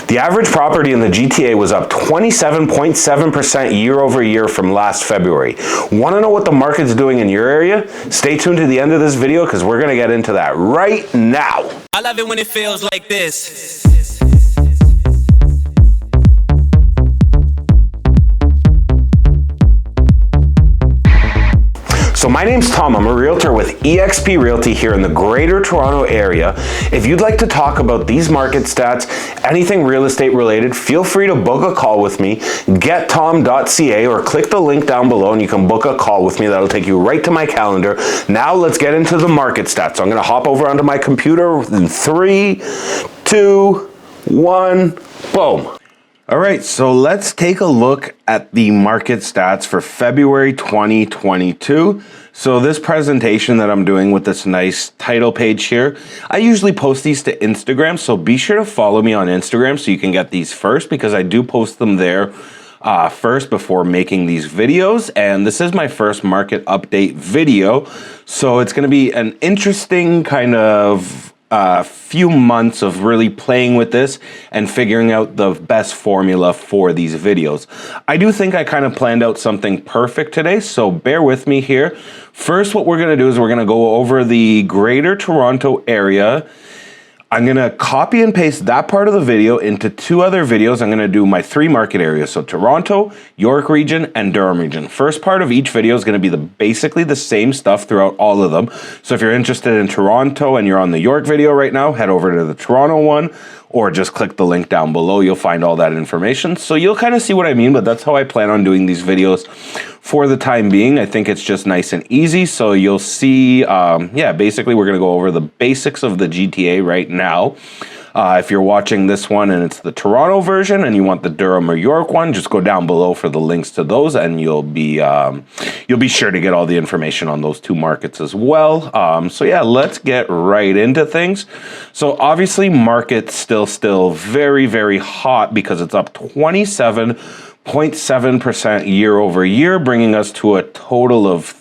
The average property in the GTA was up 27.7% year over year from last February. Want to know what the market's doing in your area? Stay tuned to the end of this video because we're going to get into that right now. I love it when it feels like this. So my name's Tom, I'm a realtor with eXp Realty here in the Greater Toronto Area. If you'd like to talk about these market stats, anything real estate related, feel free to book a call with me, gettom.ca, or click the link down below and you can book a call with me. That'll take you right to my calendar. Now let's get into the market stats. So I'm gonna hop over onto my computer in 3, 2, 1, boom. All right, so let's take a look at the market stats for February 2022. So this presentation that I'm doing with this nice title page here, I usually post these to Instagram, so be sure to follow me on Instagram so you can get these first, because I do post them there first before making these videos. And this is my first market update video, so it's gonna be an interesting kind of few months of really playing with this and figuring out the best formula for these videos. I do think I kind of planned out something perfect today, so bear with me here. First, what we're gonna do is we're gonna go over the Greater Toronto Area. I'm gonna copy and paste that part of the video into 2 other videos. I'm gonna do my 3 market areas. So Toronto, York Region, and Durham Region. First part of each video is gonna be basically the same stuff throughout all of them. So if you're interested in Toronto and you're on the York video right now, head over to the Toronto one, or just click the link down below. You'll find all that information. So you'll kind of see what I mean, but that's how I plan on doing these videos for the time being. I think it's just nice and easy. So you'll see, yeah, basically we're gonna go over the basics of the GTA right now. If you're watching this one and it's the Toronto version and you want the Durham or York one, just go down below for the links to those, and you'll be sure to get all the information on those 2 markets as well. So yeah, let's get right into things. So obviously market's still very, very hot because it's up 27.7% year over year, bringing us to a total of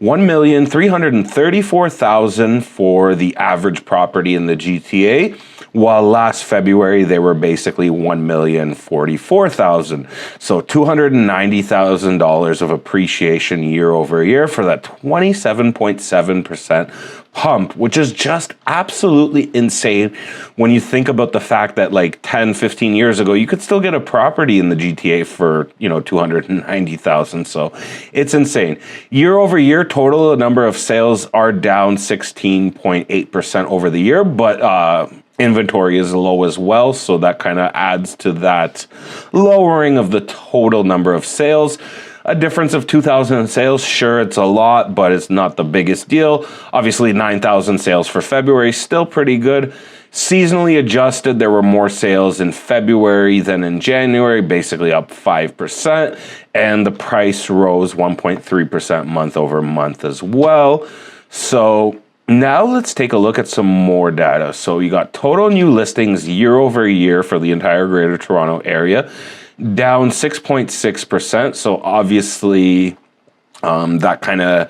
1,334,000 for the average property in the GTA, while last February they were basically 1,044,000. So $290,000 of appreciation year over year for that 27.7% pump, which is just absolutely insane when you think about the fact that like 10, 15 years ago, you could still get a property in the GTA for, you know, 290,000. So it's insane. Year over year, total the number of sales are down 16.8% over the year, but inventory is low as well. So that kind of adds to that lowering of the total number of sales. A difference of 2,000 in sales, sure, it's a lot, but it's not the biggest deal. Obviously, 9,000 sales for February, still pretty good. Seasonally adjusted, there were more sales in February than in January, basically up 5%, and the price rose 1.3% month over month as well. So now let's take a look at some more data. So you got total new listings year over year for the entire Greater Toronto Area, down 6.6%. So obviously that kind of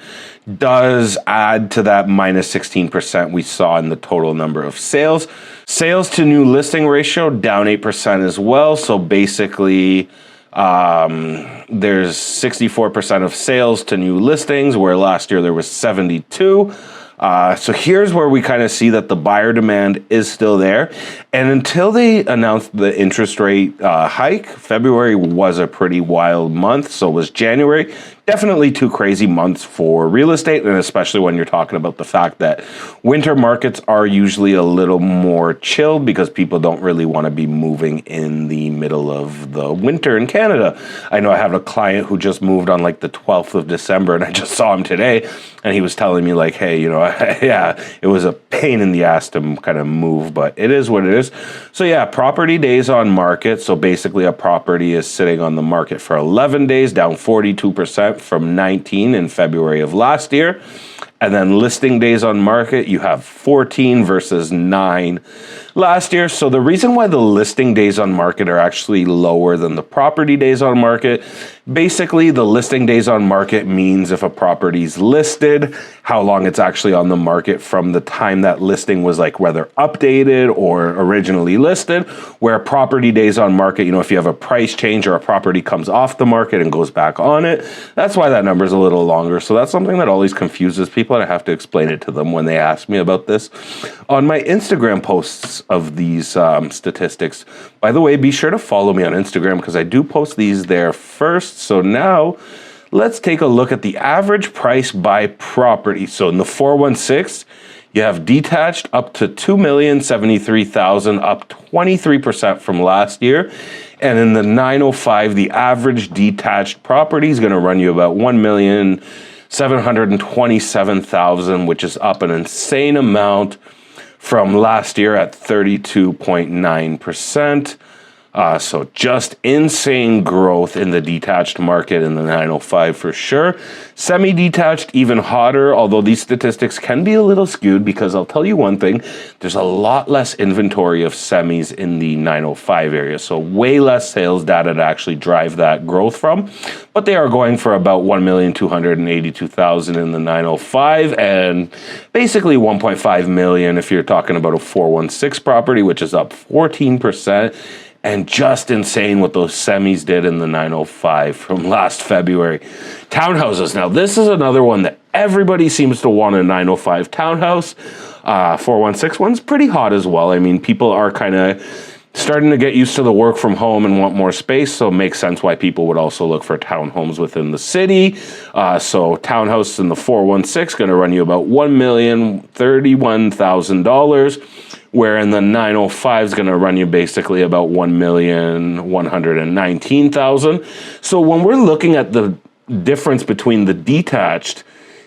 does add to that minus 16% we saw in the total number of sales. Sales to new listing ratio down 8% as well. So basically there's 64% of sales to new listings, where last year there was 72. So here's where we kind of see that the buyer demand is still there. And until they announced the interest rate hike, February was a pretty wild month. So was January. Definitely 2 crazy months for real estate, and especially when you're talking about the fact that winter markets are usually a little more chilled because people don't really want to be moving in the middle of the winter in Canada. I know I have a client who just moved on like the 12th of December, and I just saw him today, and he was telling me like, hey, you know, yeah, it was a pain in the ass to kind of move, but it is what it is. So yeah, property days on market. So basically a property is sitting on the market for 11 days, down 42% from 19 in February of last year. And then listing days on market, you have 14 versus 9 last year. So the reason why the listing days on market are actually lower than the property days on market, basically the listing days on market means if a property's listed, how long it's actually on the market from the time that listing was like whether updated or originally listed, where property days on market, if you have a price change or a property comes off the market and goes back on it, that's why that number is a little longer. So that's something that always confuses people, and I have to explain it to them when they ask me about this. On my Instagram posts of these statistics, by the way, be sure to follow me on Instagram because I do post these there first. So now let's take a look at the average price by property. So in the 416, you have detached up to $2,073,000, up 23% from last year. And in the 905, the average detached property is going to run you about $1,727,000, which is up an insane amount from last year at 32.9%. So just insane growth in the detached market in the 905 for sure. Semi-detached, even hotter, although these statistics can be a little skewed because I'll tell you one thing, there's a lot less inventory of semis in the 905 area. So way less sales data to actually drive that growth from. But they are going for about $1,282,000 in the 905 and basically $1.5 million if you're talking about a 416 property, which is up 14%. And just insane what those semis did in the 905 from last February. Townhouses. Now, this is another one that everybody seems to want a 905 townhouse. 416 one's pretty hot as well. I mean, people are kind of starting to get used to the work from home and want more space, so it makes sense why people would also look for townhomes within the city. So townhouse in the 416 going to run you about $1,031,000. Where in the 905 is going to run you basically about $1,119,000. So when we're looking at the difference between the detached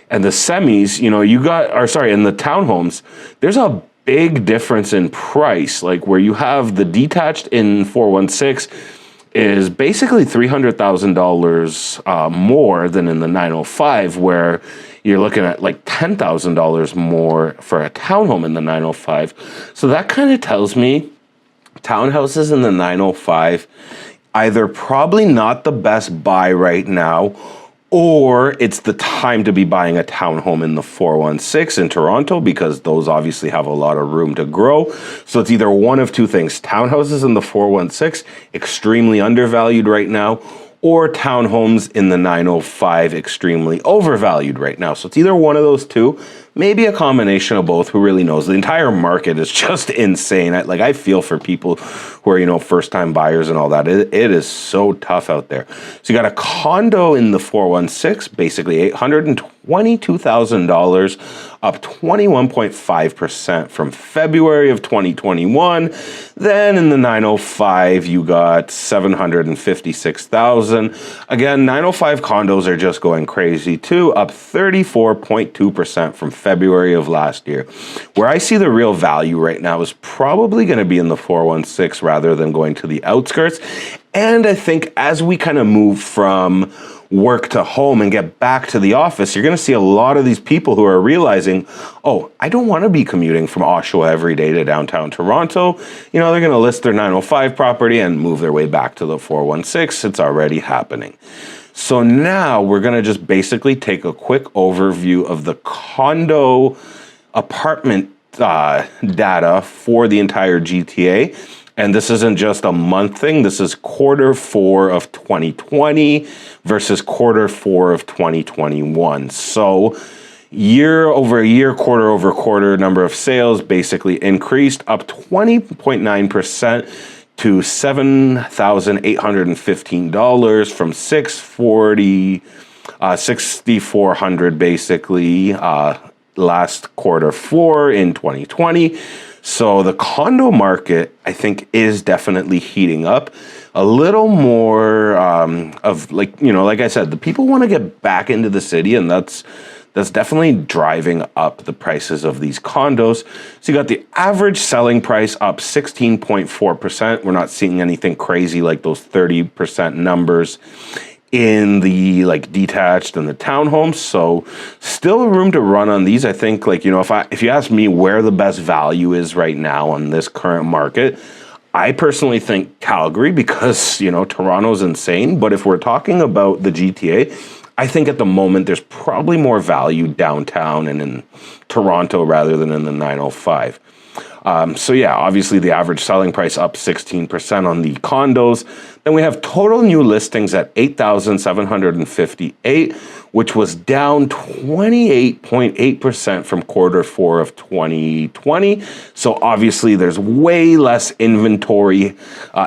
and the semis, in the townhomes, there's a big difference in price. Like where you have the detached in 416 is basically $300,000 more than in the 905, where you're looking at like $10,000 more for a townhome in the 905. So that kind of tells me townhouses in the 905 either probably not the best buy right now, or it's the time to be buying a townhome in the 416 in Toronto because those obviously have a lot of room to grow. So it's either one of two things. Townhouses in the 416, extremely undervalued right now, or townhomes in the 905, extremely overvalued right now. So it's either one of those two, maybe a combination of both. Who really knows? The entire market is just insane. I feel for people who are, first-time buyers and all that. It is so tough out there. So you got a condo in the 416, basically $822,000, up 21.5% from February of 2021. Then in the 905, you got $756,000. Again, 905 condos are just going crazy too, up 34.2% from February of last year. Where I see the real value right now is probably going to be in the 416 rather than going to the outskirts. And I think as we kind of move from work to home and get back to the office, you're going to see a lot of these people who are realizing, oh, I don't want to be commuting from Oshawa every day to downtown Toronto. They're going to list their 905 property and move their way back to the 416. It's already happening. So now we're going to just basically take a quick overview of the condo apartment data for the entire GTA. And this isn't just a month thing. This is Q4 of 2020 versus Q4 of 2021. So year over year, quarter over quarter, number of sales basically increased up 20.9% to $7,815 from $6,400 basically last Q4 in 2020. So the condo market, I think, is definitely heating up. A little more like I said, the people want to get back into the city, and that's definitely driving up the prices of these condos. So you got the average selling price up 16.4%. We're not seeing anything crazy like those 30% numbers in the detached and the townhomes. So still room to run on these. I think if you ask me where the best value is right now on this current market, I personally think Calgary because Toronto's insane. But if we're talking about the GTA, I think at the moment there's probably more value downtown and in Toronto rather than in the 905. So yeah, obviously the average selling price up 16% on the condos. Then we have total new listings at 8,758, which was down 28.8% from quarter four of 2020. So obviously there's way less inventory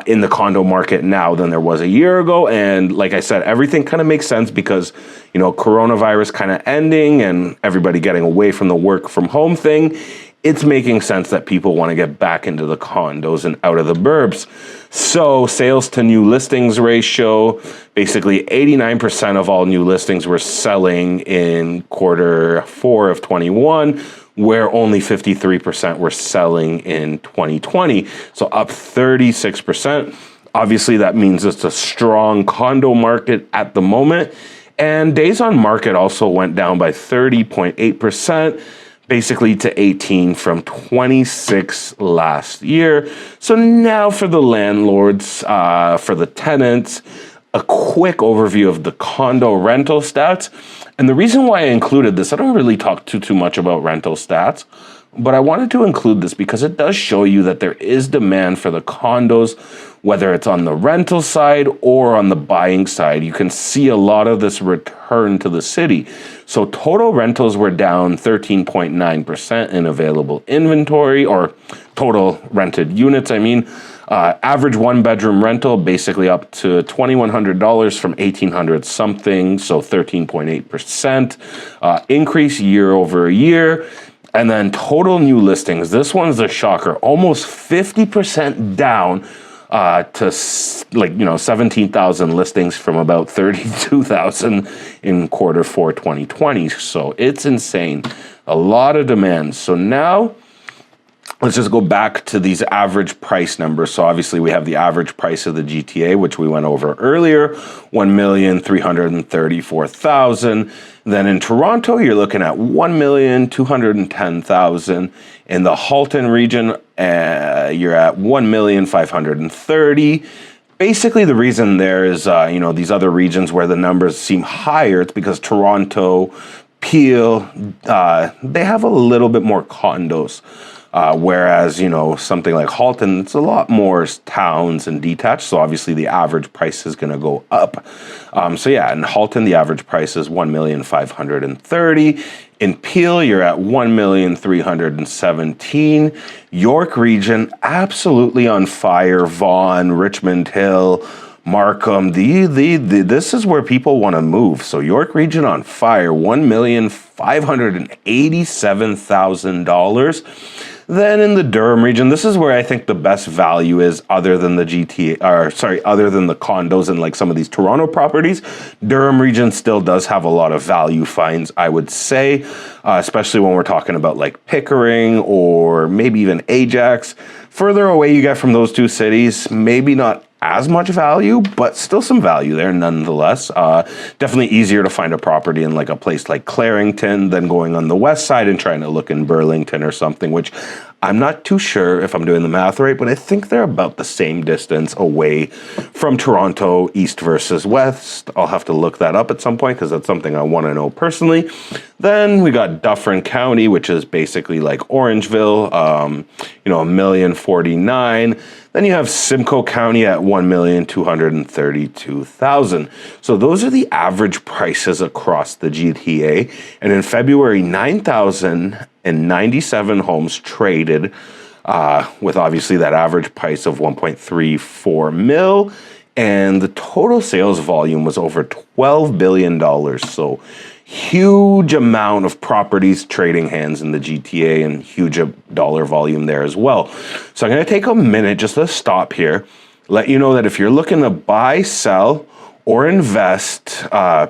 in the condo market now than there was a year ago. And like I said, everything kind of makes sense because, coronavirus kind of ending and everybody getting away from the work from home thing. It's making sense that people want to get back into the condos and out of the burbs. So sales to new listings ratio, basically 89% of all new listings were selling in quarter four of 21, where only 53% were selling in 2020. So up 36%. Obviously, that means it's a strong condo market at the moment. And days on market also went down by 30.8%. Basically to 18 from 26 last year. So now for the landlords, for the tenants, a quick overview of the condo rental stats. And the reason why I included this, I don't really talk too much about rental stats, but I wanted to include this because it does show you that there is demand for the condos, whether it's on the rental side or on the buying side. You can see a lot of this return to the city. So total rentals were down 13.9% in available inventory, or total rented units, average one-bedroom rental basically up to $2,100 from $1,800 something, so 13.8% increase year over year. And then total new listings, this one's a shocker, almost 50% down to 17,000 listings from about 32,000 in quarter four 2020. So it's insane, a lot of demand. So now let's just go back to these average price numbers. So obviously we have the average price of the G.T.A, which we went over earlier, $1,334,000. Then in Toronto, you're looking at $1,210,000. In the Halton region, you're at $1,530,000. Basically, the reason there is, these other regions where the numbers seem higher, it's because Toronto, Peel, they have a little bit more condos. Whereas, something like Halton, it's a lot more towns and detached. So obviously the average price is going to go up. In Halton, the average price is $1,530,000. In Peel, you're at $1,317,000. York Region, absolutely on fire. Vaughan, Richmond Hill, Markham, this is where people want to move. So York Region on fire, $1,587,000. Then in the Durham region, this is where I think the best value is, other than the other than the condos and like some of these Toronto properties. Durham region still does have a lot of value finds, I would say, especially when we're talking about like Pickering or maybe even Ajax. Further away you get from those two cities, maybe not as much value, but still some value there nonetheless. Definitely easier to find a property in like a place like Clarington than going on the west side and trying to look in Burlington or something, which I'm not too sure if I'm doing the math right, but I think they're about the same distance away from Toronto, east versus west. I'll have to look that up at some point because that's something I want to know personally. Then we got Dufferin County, which is basically like Orangeville, $1,049,000. Then you have Simcoe County at $1,232,000. So those are the average prices across the GTA. And in February, 9,097 homes traded, with obviously that average price of 1.34 mil. And the total sales volume was over $12 billion. So huge amount of properties trading hands in the GTA and huge dollar volume there as well. So I'm going to take a minute just to stop here, let you know that if you're looking to buy, sell, or invest,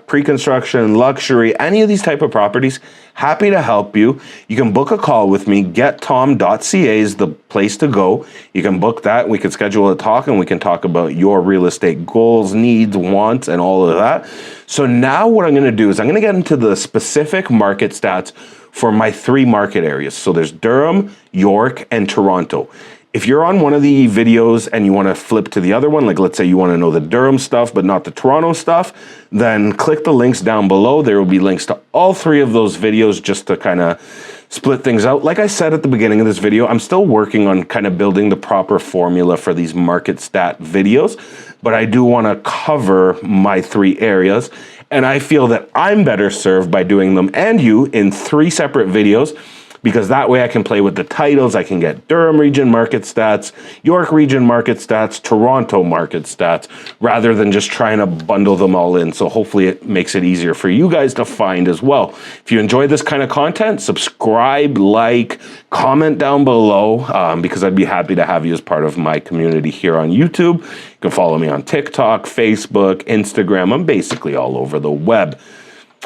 pre-construction, luxury, any of these type of properties, happy to help you. You can book a call with me. GetTom.ca is the place to go. You can book that. We can schedule a talk and we can talk about your real estate goals, needs, wants, and all of that. So now what I'm going to do is I'm going to get into the specific market stats for my three market areas. So there's Durham, York, and Toronto. If you're on one of the videos and you want to flip to the other one, like let's say you want to know the Durham stuff but not the Toronto stuff, then click the links down below. There will be links to all three of those videos just to kind of split things out. Like I said at the beginning of this video, I'm still working on kind of building the proper formula for these market stat videos, but I do want to cover my three areas, and I feel that I'm better served by doing them and you in three separate videos, because that way I can play with the titles. I can get Durham Region market stats, York Region market stats, Toronto market stats, rather than just trying to bundle them all in. So hopefully it makes it easier for you guys to find as well. If you enjoy this kind of content, subscribe, like, comment down below, because I'd be happy to have you as part of my community here on YouTube. You can follow me on TikTok, Facebook, Instagram. I'm basically all over the web.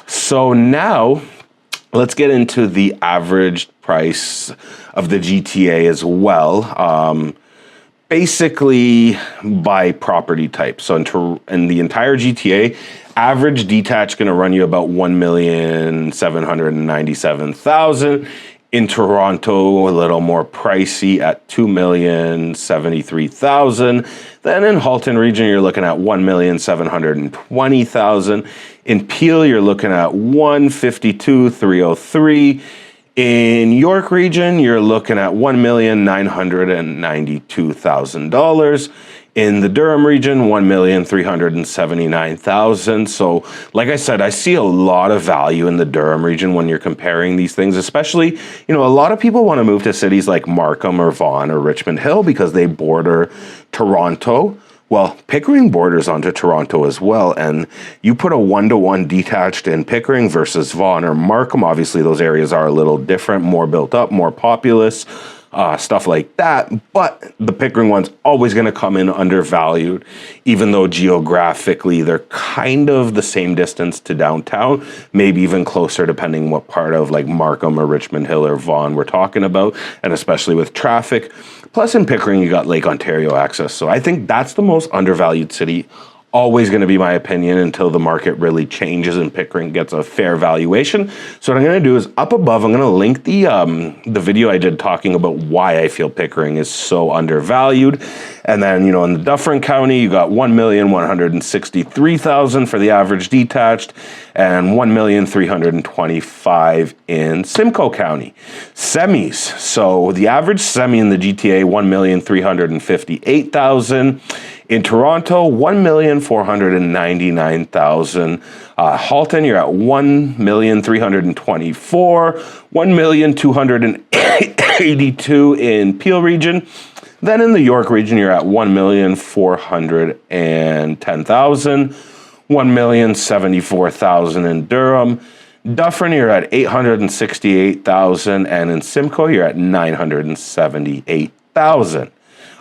So now, let's get into the average price of the GTA as well. Basically by property type. So in the entire GTA, average detached going to run you about $1,797,000. In Toronto, a little more pricey at $2,073,000. Then in Halton Region, you're looking at $1,720,000. In Peel, you're looking at $152,303. In York Region, you're looking at $1,992,000. In the Durham Region, $1,379,000. So, like I said, I see a lot of value in the Durham Region when you're comparing these things, especially, a lot of people want to move to cities like Markham or Vaughan or Richmond Hill because they border Toronto. Well, Pickering borders onto Toronto as well, and you put a 1-to-1 detached in Pickering versus Vaughan or Markham. Obviously, those areas are a little different, more built up, more populous, stuff like that. But the Pickering one's always going to come in undervalued, even though geographically they're kind of the same distance to downtown, maybe even closer depending what part of like Markham or Richmond Hill or Vaughan we're talking about, and especially with traffic. Plus in Pickering, you got Lake Ontario access. So I think that's the most undervalued city. Always going to be my opinion until the market really changes and Pickering gets a fair valuation. So what I'm going to do is up above, I'm going to link the video I did talking about why I feel Pickering is so undervalued. And then, in the Dufferin County, you got $1,163,000 for the average detached and $1,325,000 in Simcoe County. Semis. So the average semi in the GTA, $1,358,000. In Toronto, $1,499,000. Halton, you're at $1,324,000. $1,282,000 in Peel Region. Then in the York Region, you're at $1,410,000. $1,074,000 in Durham. Dufferin, you're at $868,000. And in Simcoe, you're at $978,000.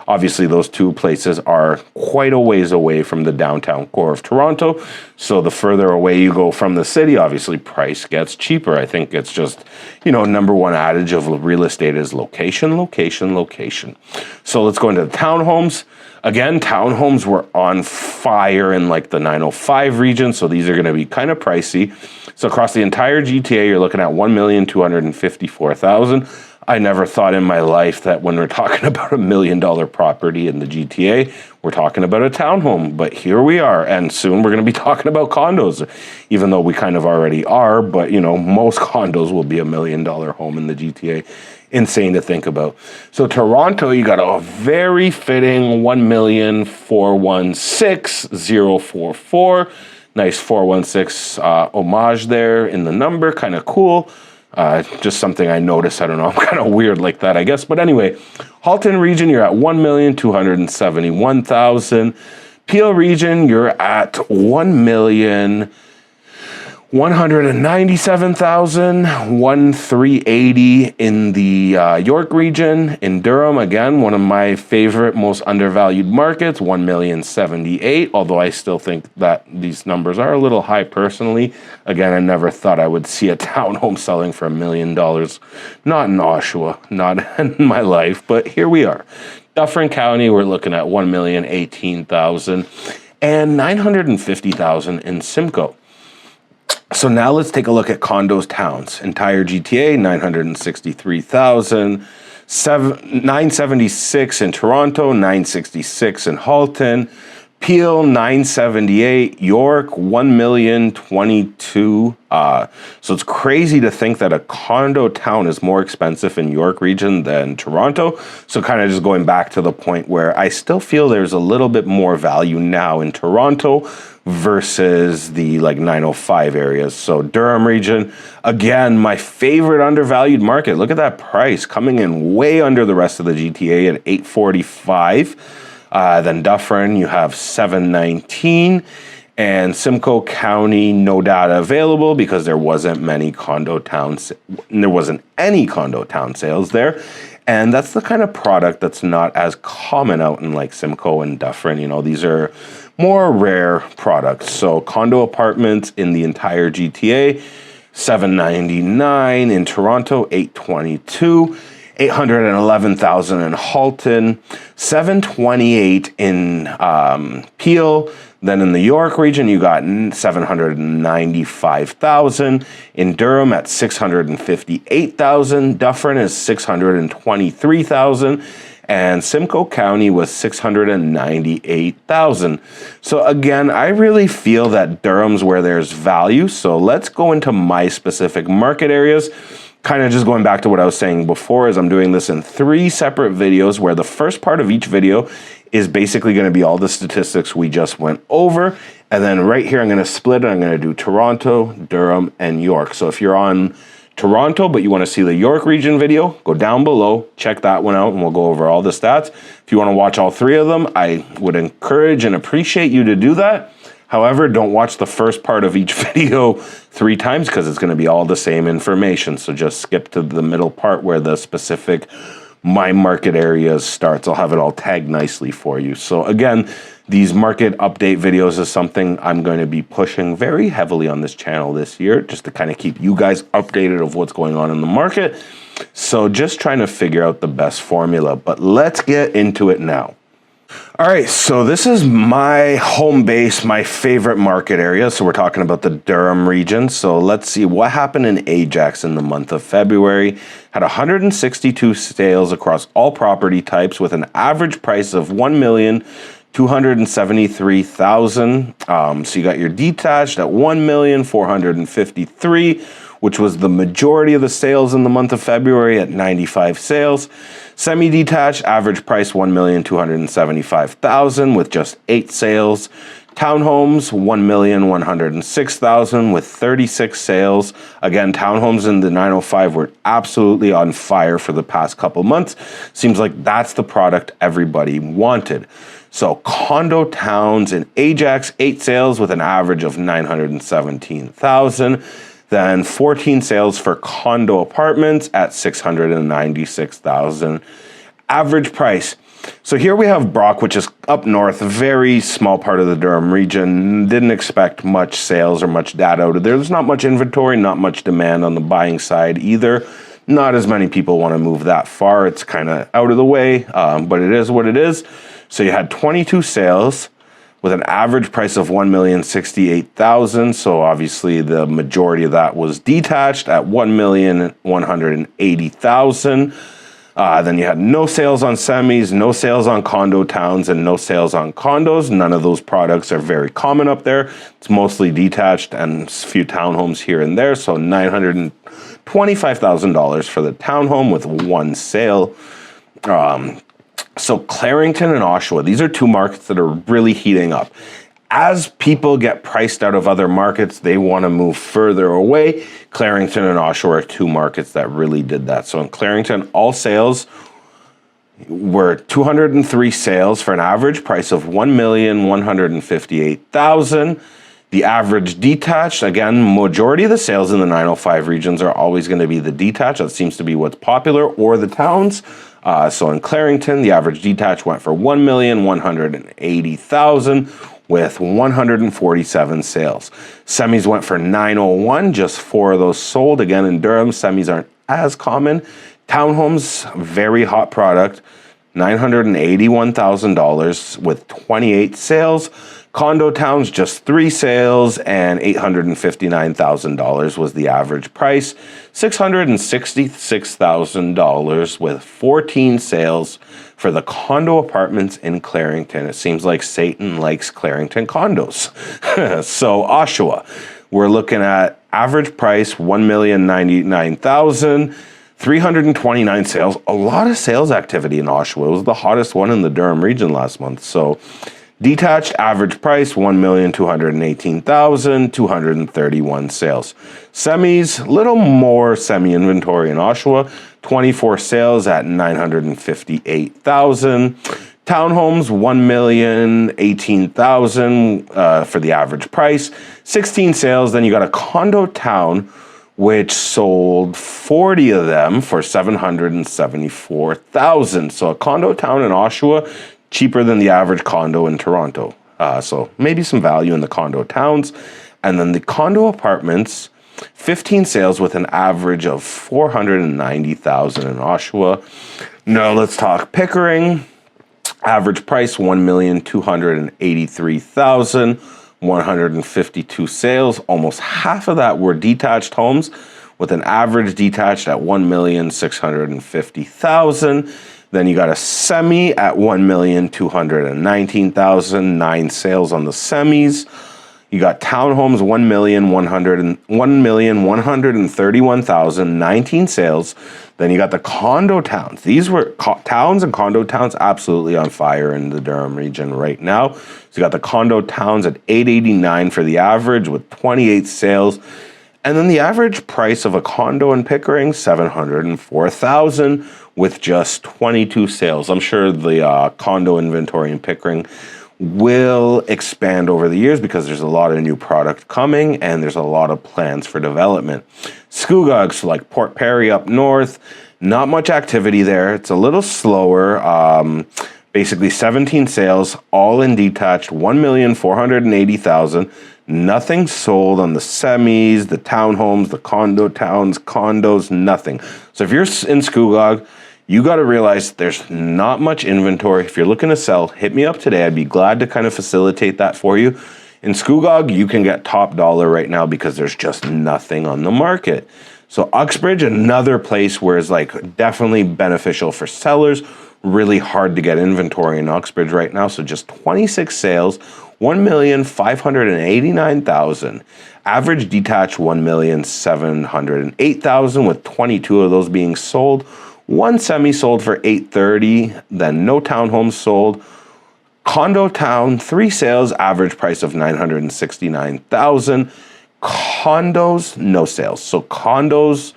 Obviously, those two places are quite a ways away from the downtown core of Toronto. So the further away you go from the city, obviously price gets cheaper. I think it's just, number one adage of real estate is location, location, location. So let's go into the townhomes. Again, townhomes were on fire in like the 905 region. So these are going to be kind of pricey. So across the entire GTA, you're looking at $1,254,000. I never thought in my life that when we're talking about $1 million property in the GTA, we're talking about a townhome, but here we are. And soon we're going to be talking about condos, even though we kind of already are, but most condos will be $1 million home in the GTA. Insane to think about. So Toronto, you got a very fitting $1,416,044. Nice 416 homage there in the number, kind of cool. Just something I noticed. I don't know. I'm kind of weird like that, I guess. But anyway, Halton Region, you're at $1,271,000. Peel Region, you're at $1,197,000. $1,380,000 in the York Region. In Durham, again, one of my favorite, most undervalued markets, $1,078,000. Although I still think that these numbers are a little high personally. Again, I never thought I would see a townhome selling for $1 million. Not in Oshawa, not in my life, but here we are. Dufferin County, we're looking at $1,018,000 and $950,000 in Simcoe. So now let's take a look at condos, towns. Entire GTA, $963,000. 976 in Toronto, 966 in Halton, Peel 978, York 1,022,000. So it's crazy to think that a condo town is more expensive in York Region than Toronto. So kind of just going back to the point where I still feel there's a little bit more value now in Toronto versus the like 905 areas. So Durham Region, again, my favorite undervalued market. Look at that price coming in way under the rest of the GTA at 845. Then Dufferin, you have 719, and Simcoe County, no data available because there wasn't any condo town sales there. And that's the kind of product that's not as common out in like Simcoe and Dufferin. You know, these are more rare products. So condo apartments in the entire GTA, 799 in Toronto, 822. 811,000 in Halton, 728 in Peel. Then in the York region, you got 795,000. In Durham at 658,000. Dufferin is 623,000. And Simcoe County was 698,000. So again, I really feel that Durham's where there's value. So let's go into my specific market areas. Kind of just going back to what I was saying before, is I'm doing this in 3 separate videos where the first part of each video is basically going to be all the statistics we just went over. And then right here, I'm going to split it. I'm going to do Toronto, Durham, and York. So if you're on Toronto, but you want to see the York region video, go down below, check that one out, and we'll go over all the stats. If you want to watch all 3 of them, I would encourage and appreciate you to do that. However, don't watch the first part of each video 3 times because it's going to be all the same information. So just skip to the middle part where the specific my market areas starts. I'll have it all tagged nicely for you. So again, these market update videos is something I'm going to be pushing very heavily on this channel this year, just to kind of keep you guys updated of what's going on in the market. So just trying to figure out the best formula, but let's get into it now. All right, so this is my home base, my favorite market area. So we're talking about the Durham region. So let's see what happened in Ajax in the month of February. Had 162 sales across all property types with an average price of $1,273,000. So you got your detached at $1,453,000, which was the majority of the sales in the month of February at 95 sales. Semi-detached, average price $1,275,000 with just 8 sales. Townhomes, $1,106,000 with 36 sales. Again, townhomes in the 905 were absolutely on fire for the past couple months. Seems like that's the product everybody wanted. So condo towns in Ajax, 8 sales with an average of $917,000. Then 14 sales for condo apartments at $696,000 average price. So here we have Brock, which is up north, a very small part of the Durham region. Didn't expect much sales or much data out of there. There's not much inventory, not much demand on the buying side either. Not as many people want to move that far. It's kind of out of the way, but it is what it is. So you had 22 sales with an average price of $1,068,000. So obviously the majority of that was detached at $1,180,000. Then you had no sales on semis, no sales on condo towns, and no sales on condos. None of those products are very common up there. It's mostly detached and a few townhomes here and there. So $925,000 for the townhome with 1 sale. So Clarington and Oshawa, these are 2 markets that are really heating up. As people get priced out of other markets, they want to move further away. Clarington and Oshawa are 2 markets that really did that. So in Clarington, all sales were 203 sales for an average price of $1,158,000. The average detached, again, majority of the sales in the 905 regions are always going to be the detached. That seems to be what's popular, or the towns. So in Clarington, the average detached went for $1,180,000 with 147 sales. Semis went for $901, just 4 of those sold. Again, in Durham, semis aren't as common. Townhomes, very hot product, $981,000 with 28 sales. Condo towns, just 3 sales and $859,000 was the average price. $666,000 with 14 sales for the condo apartments in Clarington. It seems like Satan likes Clarington condos. So Oshawa, we're looking at average price $1,099,000. 329 sales, a lot of sales activity in Oshawa. It was the hottest one in the Durham region last month. So detached average price $1,218,000, 231 sales. Semis, little more semi inventory in Oshawa, 24 sales at $958,000. Townhomes, $1,018,000 for the average price, 16 sales. Then you got a condo town, which sold 40 of them for $774,000. So a condo town in Oshawa, cheaper than the average condo in Toronto. So maybe some value in the condo towns. And then the condo apartments, 15 sales with an average of $490,000 in Oshawa. Now let's talk Pickering. Average price $1,283,000. 152 sales, almost half of that were detached homes, with an average detached at $1,650,000. Then you got a semi at $1,219,000, 9 sales on the semis. You got townhomes, $1,131,000, 19 sales. Then you got the condo towns. These were towns and condo towns absolutely on fire in the Durham region right now. So you got the condo towns at $889 for the average with 28 sales. And then the average price of a condo in Pickering, $704,000 with just 22 sales. I'm sure the condo inventory in Pickering will expand over the years because there's a lot of new product coming and there's a lot of plans for development. Scugog, so like Port Perry up north, not much activity there. It's a little slower. Basically 17 sales, all in detached, $1,480,000. Nothing sold on the semis, the townhomes, the condo towns, condos, nothing. So if you're in Scugog, you got to realize there's not much inventory. If you're looking to sell, hit me up today. I'd be glad to kind of facilitate that for you. In Scugog, you can get top dollar right now because there's just nothing on the market. So Uxbridge, another place where it's like definitely beneficial for sellers. Really hard to get inventory in Uxbridge right now. So just 26 sales, $1,589,000. Average detached $1,708,000 with 22 of those being sold. 1 semi sold for $830,000, then no townhomes sold. Condo town, 3 sales, average price of $969,000. Condos, no sales. So condos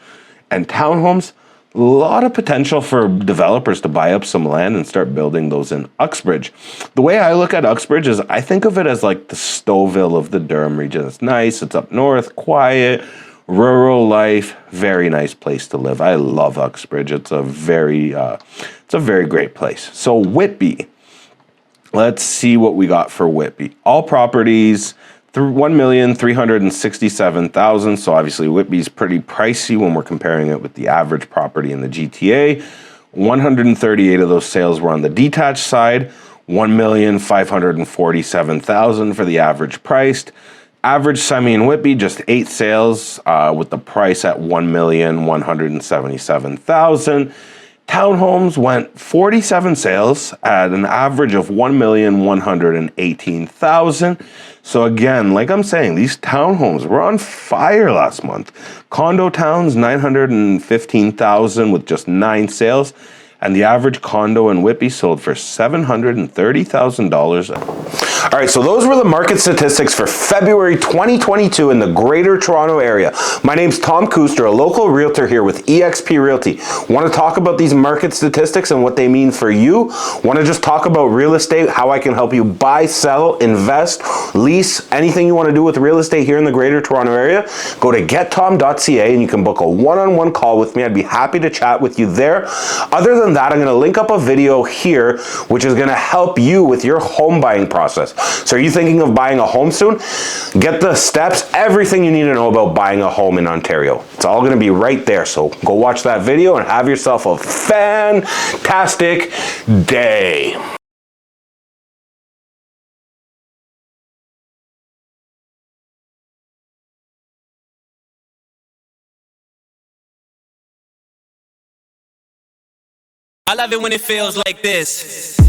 and townhomes, a lot of potential for developers to buy up some land and start building those in Uxbridge. The way I look at Uxbridge is I think of it as like the Stouffville of the Durham region. It's nice, it's up north, quiet, rural life, very nice place to live. I love Uxbridge. It's a very great place. So Whitby, let's see what we got for Whitby. All properties, $1,367,000. So obviously Whitby's pretty pricey when we're comparing it with the average property in the GTA. 138 of those sales were on the detached side. $1,547,000 for the average priced. Average semi in Whitby, just 8 sales with the price at $1,177,000. Townhomes went 47 sales at an average of $1,118,000. So again, like I'm saying, these townhomes were on fire last month. Condo towns, $915,000 with just 9 sales. And the average condo in Whitby sold for $730,000. All right, so those were the market statistics for February 2022 in the Greater Toronto Area. My name's Tom Kustra, a local realtor here with eXp Realty. Want to talk about these market statistics and what they mean for you? Want to just talk about real estate, how I can help you buy, sell, invest, lease, anything you want to do with real estate here in the Greater Toronto Area? Go to gettom.ca and you can book a one-on-one call with me. I'd be happy to chat with you there. Other than that, I'm going to link up a video here which is going to help you with your home buying process. So are you thinking of buying a home soon? Get the steps, everything you need to know about buying a home in Ontario. It's all going to be right there. So go watch that video and have yourself a fantastic day. I love it when it feels like this.